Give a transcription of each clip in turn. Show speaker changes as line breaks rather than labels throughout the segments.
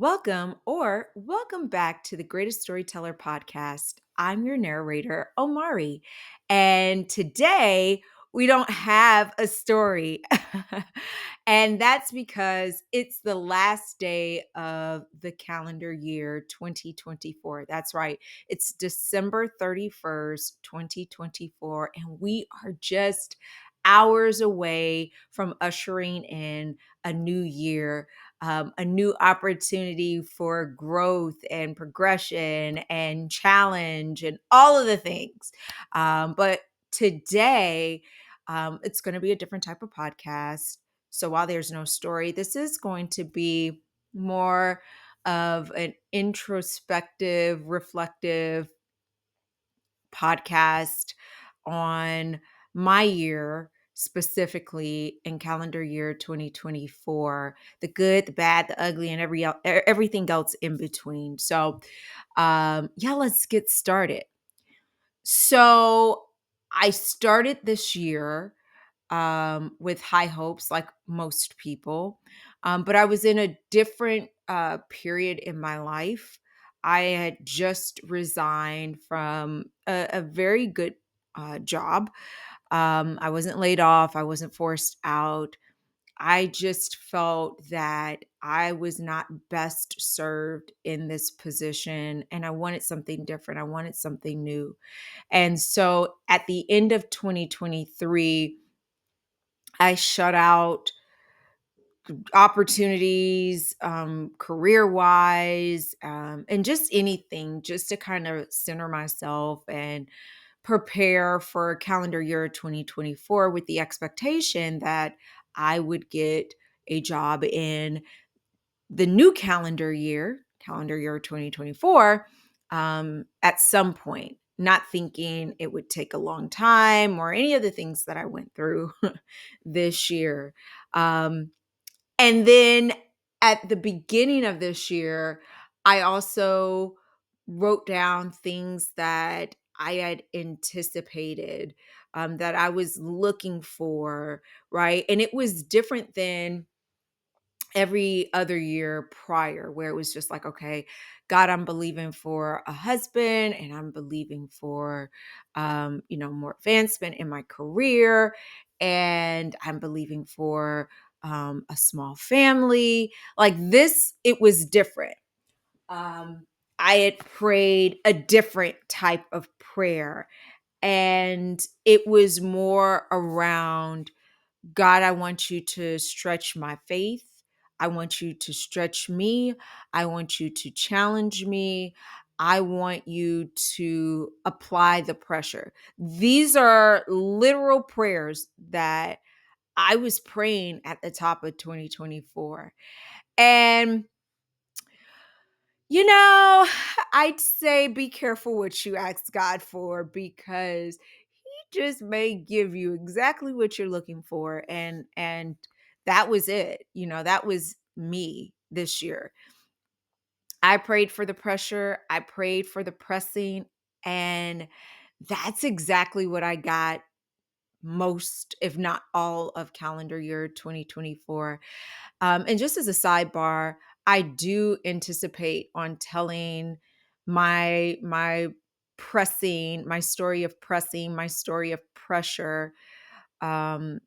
Welcome back to the Greatest Storyteller podcast. I'm your narrator, Omari. And today we don't have a story. And that's because it's the last day of the calendar year 2024. That's right. It's December 31st, 2024. And we are just hours away from ushering in a new year, a new opportunity for growth and progression and challenge and all of the things. But today, it's going to be a different type of podcast. So while there's no story, this is going to be more of an introspective, reflective podcast on my year, specifically in calendar year 2024, the good, the bad, the ugly, and everything else in between. So yeah, let's get started. So I started this year with high hopes, like most people. But I was in a different period in my life. I had just resigned from a very good job. I wasn't laid off, I wasn't forced out. I just felt that I was not best served in this position and I wanted something different. I wanted something new. And so at the end of 2023, I shut out opportunities, career wise, and just anything just to kind of center myself and prepare for calendar year 2024 with the expectation that I would get a job in the new calendar year 2024, at some point, not thinking it would take a long time or any of the things that I went through this year. And then at the beginning of this year, I also wrote down things that I had anticipated, that I was looking for, right? And it was different than every other year prior, where it was just like, okay, God, I'm believing for a husband and I'm believing for, more advancement in my career. And I'm believing for a small family. Like this, it was different. I had prayed a different type of prayer, and it was more around, God, I want you to stretch my faith. I want you to stretch me. I want you to challenge me. I want you to apply the pressure. These are literal prayers that I was praying at the top of 2024. And, you know, I'd say be careful what you ask God for, because He just may give you exactly what you're looking for. And that was it. That was me this year. I prayed for the pressure, I prayed for the pressing, and that's exactly what I got most, if not all, of calendar year 2024. And just as a sidebar, I do anticipate on telling my pressing, my story of pressing, my story of pressure, um,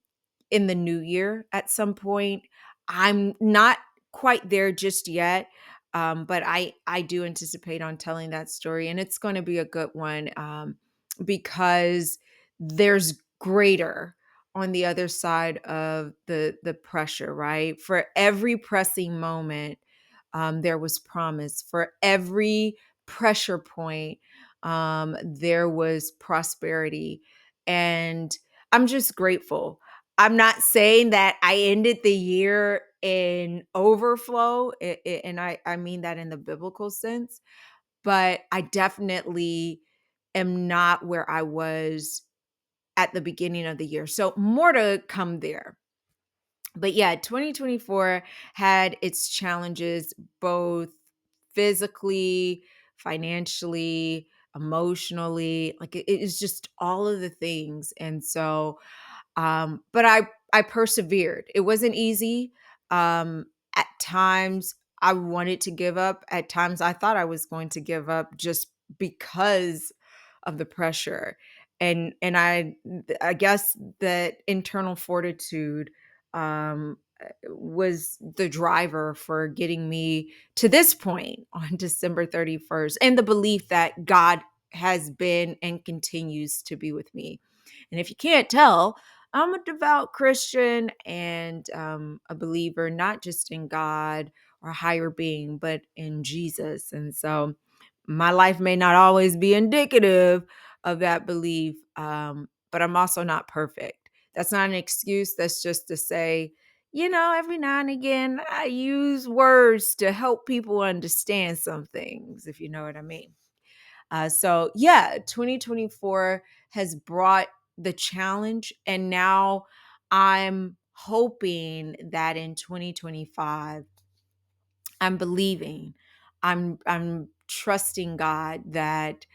in the new year at some point. I'm not quite there just yet, but I do anticipate on telling that story, and it's going to be a good one, because there's greater on the other side of the pressure, right? For every pressing moment, there was promise. For every pressure point, there was prosperity, and I'm just grateful. I'm not saying that I ended the year in overflow, and I mean that in the biblical sense, but I definitely am not where I was at the beginning of the year. So more to come there. But yeah, 2024 had its challenges, both physically, financially, emotionally. Like it is just all of the things. And so, but I persevered. It wasn't easy. At times I wanted to give up. At times I thought I was going to give up just because of the pressure. And I guess that internal fortitude was the driver for getting me to this point on December 31st, and the belief that God has been and continues to be with me. And if you can't tell, I'm a devout Christian and a believer, not just in God or a higher being, but in Jesus. And so my life may not always be indicative of that belief, but I'm also not perfect. That's not an excuse. That's just to say, every now and again, I use words to help people understand some things, if you know what I mean. So yeah, 2024 has brought the challenge, and now I'm hoping that in 2025, I'm believing, I'm trusting God that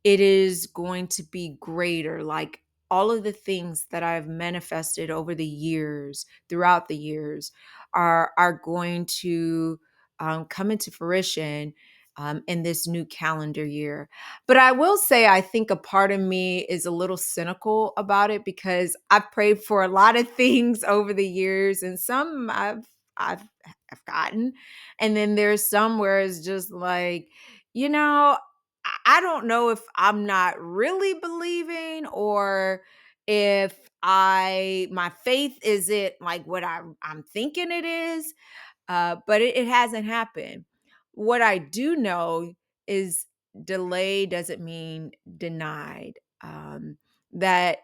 it is going to be greater. Like all of the things that I've manifested over the years, throughout the years, are going to come into fruition in this new calendar year. But I will say, I think a part of me is a little cynical about it because I've prayed for a lot of things over the years, and some I've gotten, and then there's some where it's just like, you know, I don't know if I'm not really believing, or if my faith isn't like what I'm thinking it is. But it hasn't happened. What I do know is delay doesn't mean denied. That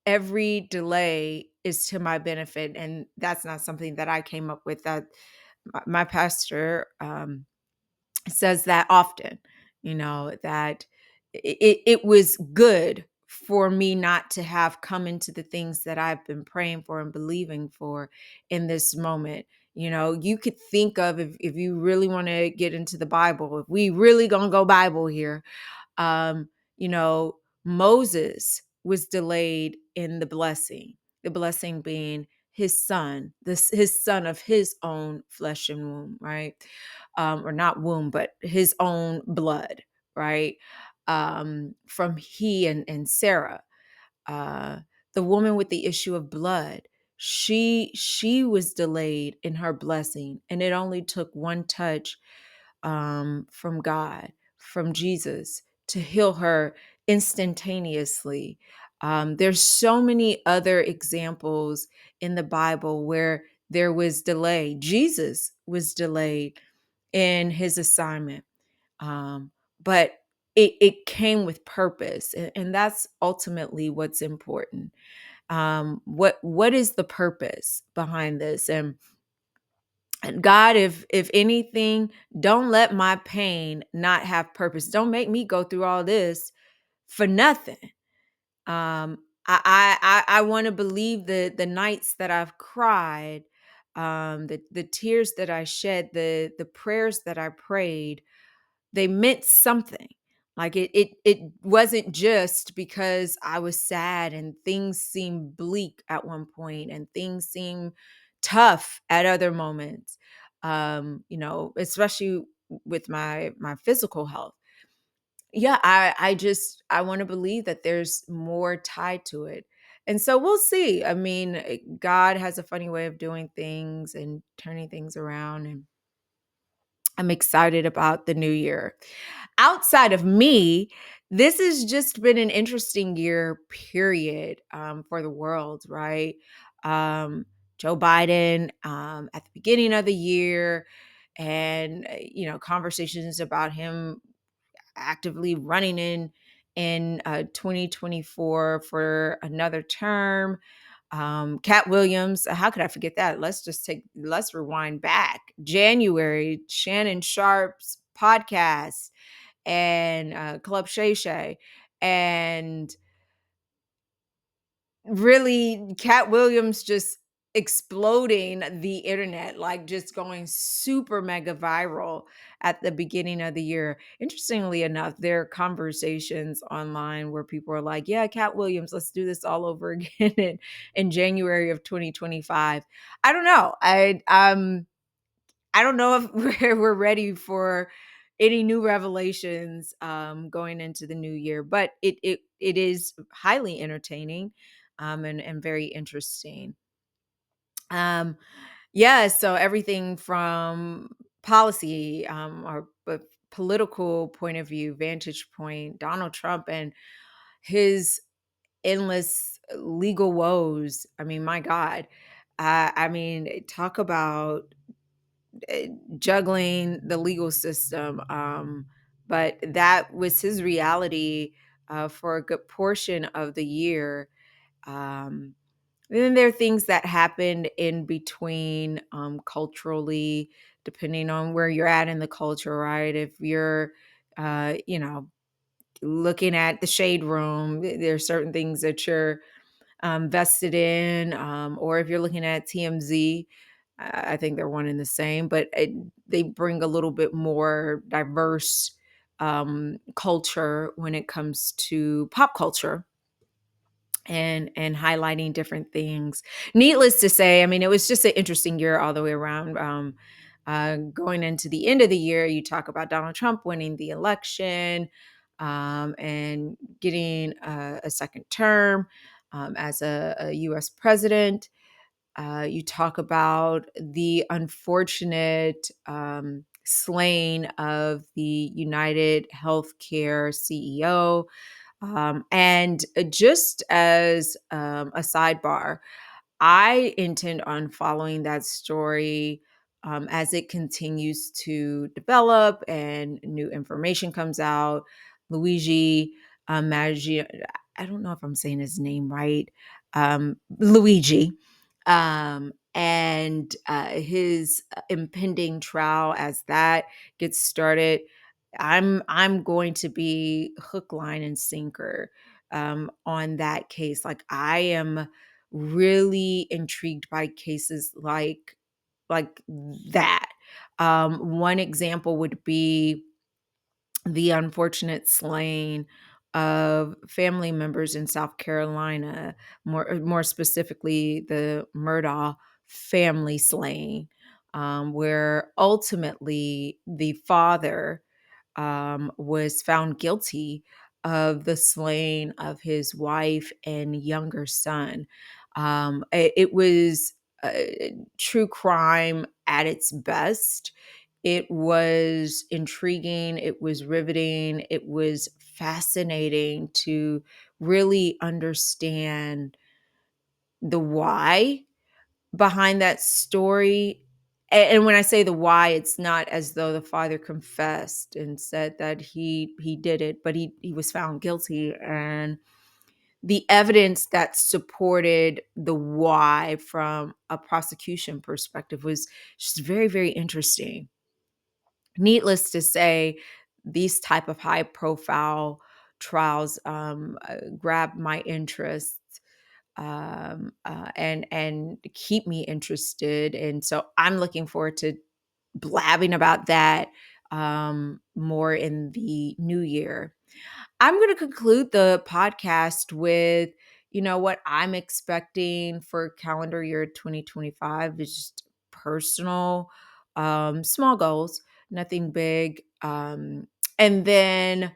every delay is to my benefit, and that's not something that I came up with. That my pastor says that often, that it was good for me not to have come into the things that I've been praying for and believing for in this moment. You could think of, if you really want to get into the Bible, if we really gonna go Bible here, um, you know, Moses was delayed in the blessing being his son, his son of his own flesh and womb, right? Or not womb, but his own blood, right? From he and Sarah, uh, the woman with the issue of blood, she was delayed in her blessing, and it only took one touch from God, from Jesus, to heal her instantaneously. There's so many other examples in the Bible where there was delay. Jesus was delayed in his assignment, but it came with purpose, and that's ultimately what's important. What is the purpose behind this? And God, if anything, don't let my pain not have purpose. Don't make me go through all this for nothing. I want to believe the nights that I've cried, the tears that I shed, the prayers that I prayed, they meant something. Like it wasn't just because I was sad and things seemed bleak at one point and things seemed tough at other moments. Especially with my physical health. Yeah, I want to believe that there's more tied to it. And so we'll see. I mean, God has a funny way of doing things and turning things around, and I'm excited about the new year. Outside of me, this has just been an interesting year, period, for the world, right? Um, Joe Biden, at the beginning of the year, and conversations about him actively running in 2024 for another term. Cat Williams, how could I forget that? Let's rewind back. January, Shannon Sharp's podcast, and Club Shay Shay, and really Cat Williams just exploding the internet, like just going super mega viral at the beginning of the year. Interestingly enough, there are conversations online where people are like, yeah, Cat Williams, let's do this all over again in January of 2025. I don't know. I don't know if we're ready for any new revelations going into the new year, but it is highly entertaining and very interesting. Um, yeah, so everything from policy or political point of view, vantage point, Donald Trump and his endless legal woes. I mean, my God. I mean, talk about uh, juggling the legal system. But that was his reality for a good portion of the year. Um, and then there are things that happened in between culturally, depending on where you're at in the culture, right? If you're, you know, looking at the shade room, there are certain things that you're vested in, or if you're looking at TMZ, I think they're one and the same, but they bring a little bit more diverse culture when it comes to pop culture and highlighting different things. Needless to say, I mean, it was just an interesting year all the way around. Going into the end of the year, you talk about Donald Trump winning the election and getting a second term as a U.S. president. You talk about the unfortunate slaying of the United Healthcare CEO. And just as a sidebar, I intend on following that story as it continues to develop and new information comes out. Luigi Maggi, I don't know if I'm saying his name right, Luigi, and his impending trial as that gets started. I'm going to be hook, line, and sinker on that case. Like I am really intrigued by cases like that. One example would be the unfortunate slaying of family members in South Carolina, more specifically the Murdaugh family slaying, where ultimately the father was found guilty of the slaying of his wife and younger son. It was true crime at its best. It was intriguing, it was riveting, it was fascinating to really understand the why behind that story. And when I say the why, it's not as though the father confessed and said that he did it, but he was found guilty, and the evidence that supported the why from a prosecution perspective was just very, very interesting. Needless to say, these type of high profile trials grab my interest and keep me interested. And so I'm looking forward to blabbing about that more in the new year. I'm going to conclude the podcast with, what I'm expecting for calendar year 2025 is just personal, small goals, nothing big. And then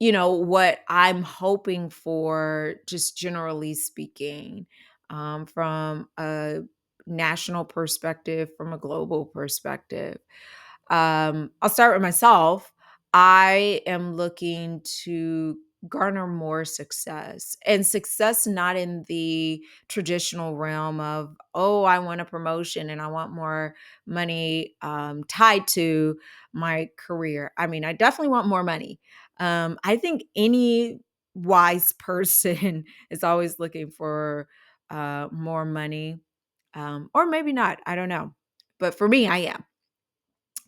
what I'm hoping for, just generally speaking, from a national perspective, from a global perspective. I'll start with myself. I am looking to garner more success, and success not in the traditional realm of, oh, I want a promotion and I want more money tied to my career. I mean, I definitely want more money. I think any wise person is always looking for more money, or maybe not. I don't know. But for me, I am.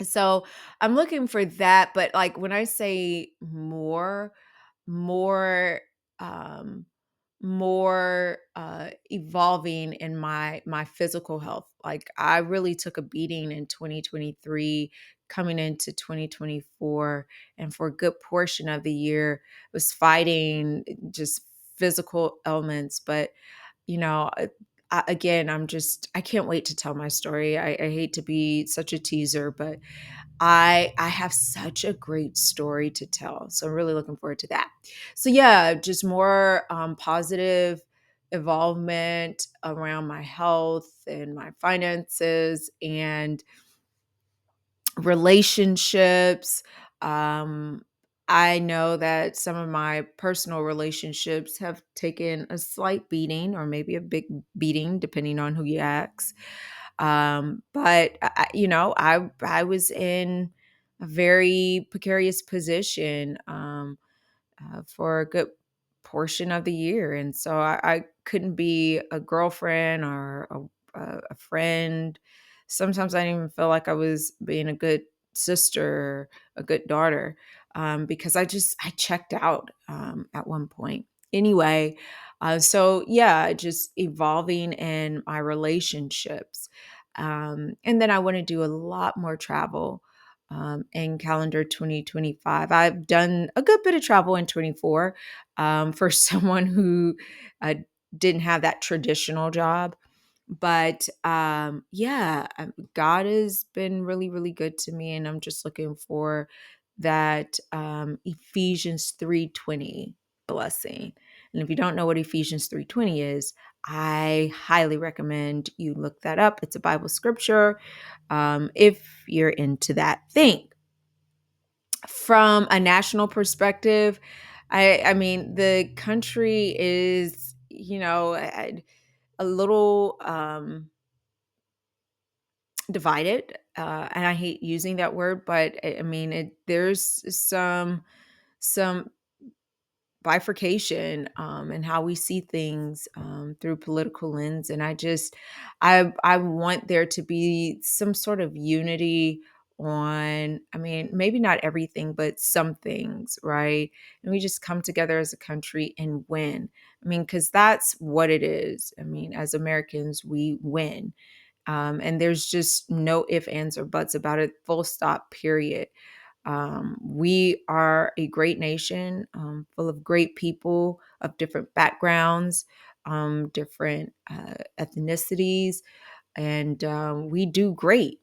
So I'm looking for that. But like when I say more, um, more evolving in my physical health. Like I really took a beating in 2023, coming into 2024, and for a good portion of the year was fighting just physical ailments. But you know, again, I can't wait to tell my story. I hate to be such a teaser, but I have such a great story to tell. So I'm really looking forward to that. So yeah, just more positive involvement around my health and my finances and relationships. Um, I know that some of my personal relationships have taken a slight beating or maybe a big beating, depending on who you ask. But I was in a very precarious position. For a good portion of the year. And so I couldn't be a girlfriend or a friend. Sometimes I didn't even feel like I was being a good sister, a good daughter, because I checked out at one point. Anyway, so yeah, just evolving in my relationships. And then I want to do a lot more travel in calendar 2025. I've done a good bit of travel in 24 for someone who uh, didn't have that traditional job. But yeah, God has been really, really good to me. And I'm just looking for that Ephesians 3:20 blessing. And if you don't know what Ephesians 3:20 is, I highly recommend you look that up. It's a Bible scripture if you're into that thing. From a national perspective, I mean, the country is, a little divided, and I hate using that word, but I mean, there's some bifurcation and how we see things through political lens, and I want there to be some sort of unity on, I mean, maybe not everything but some things, right? And we just come together as a country and win. I mean, because that's what it is. I mean, as Americans, we win. And there's just no ifs, ands, or buts about it, full stop, period. We are a great nation, full of great people of different backgrounds, different ethnicities, and we do great,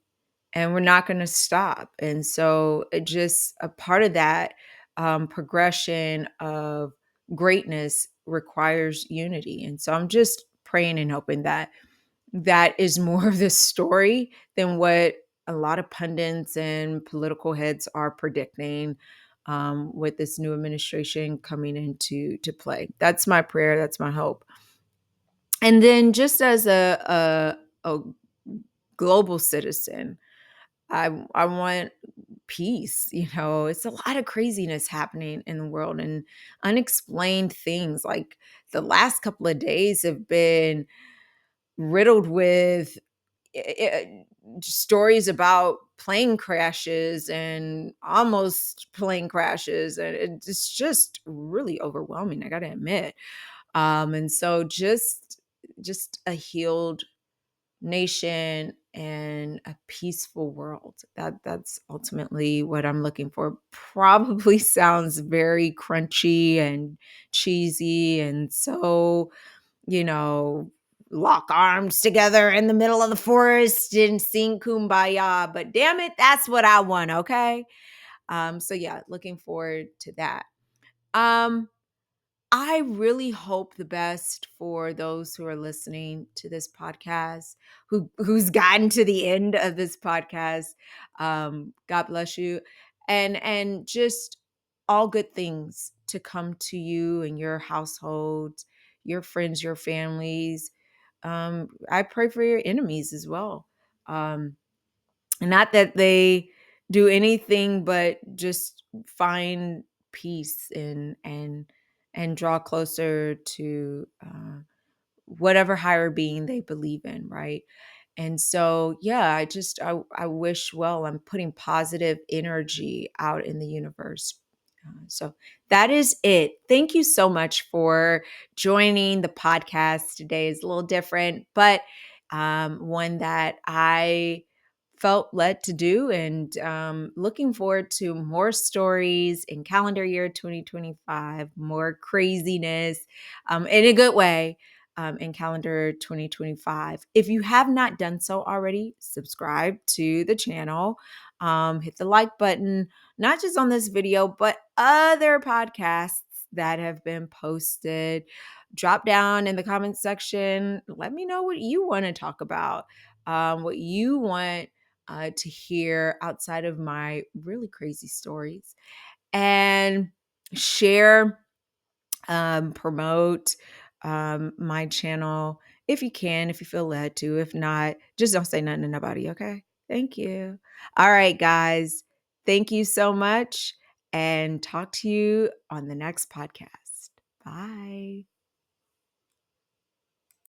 and we're not going to stop. And so, it just a part of that progression of greatness requires unity. And so, I'm just praying and hoping that that is more of the story than what a lot of pundits and political heads are predicting with this new administration coming into to play. That's my prayer. That's my hope. And then, just as a global citizen, I want peace. It's a lot of craziness happening in the world and unexplained things. Like the last couple of days have been riddled with stories about plane crashes and almost plane crashes, and it's just really overwhelming, I gotta admit. And so, just a healed nation and a peaceful world, that's ultimately what I'm looking for. Probably sounds very crunchy and cheesy, and so, you know, lock arms together in the middle of the forest and sing kumbaya. But damn it, that's what I want, okay? So yeah, looking forward to that. Um, I really hope the best for those who are listening to this podcast, who's gotten to the end of this podcast. God bless you. And just all good things to come to you and your households, your friends, your families. I pray for your enemies as well. Not that they do anything but just find peace and draw closer to whatever higher being they believe in, right? And so, yeah, I wish well. I'm putting positive energy out in the universe. So that is it. Thank you so much for joining the podcast today. It's a little different, but one that I felt led to do, and looking forward to more stories in calendar year 2025, more craziness in a good way. in calendar 2025. If you have not done so already, subscribe to the channel, hit the like button, not just on this video, but other podcasts that have been posted. Drop down in the comments section. Let me know what you want to talk about, what you want to hear outside of my really crazy stories, and share, promote my channel if you can, if you feel led to. If not, just don't say nothing to nobody, okay? Thank you. All right, guys. Thank you so much, and talk to you on the next podcast. Bye.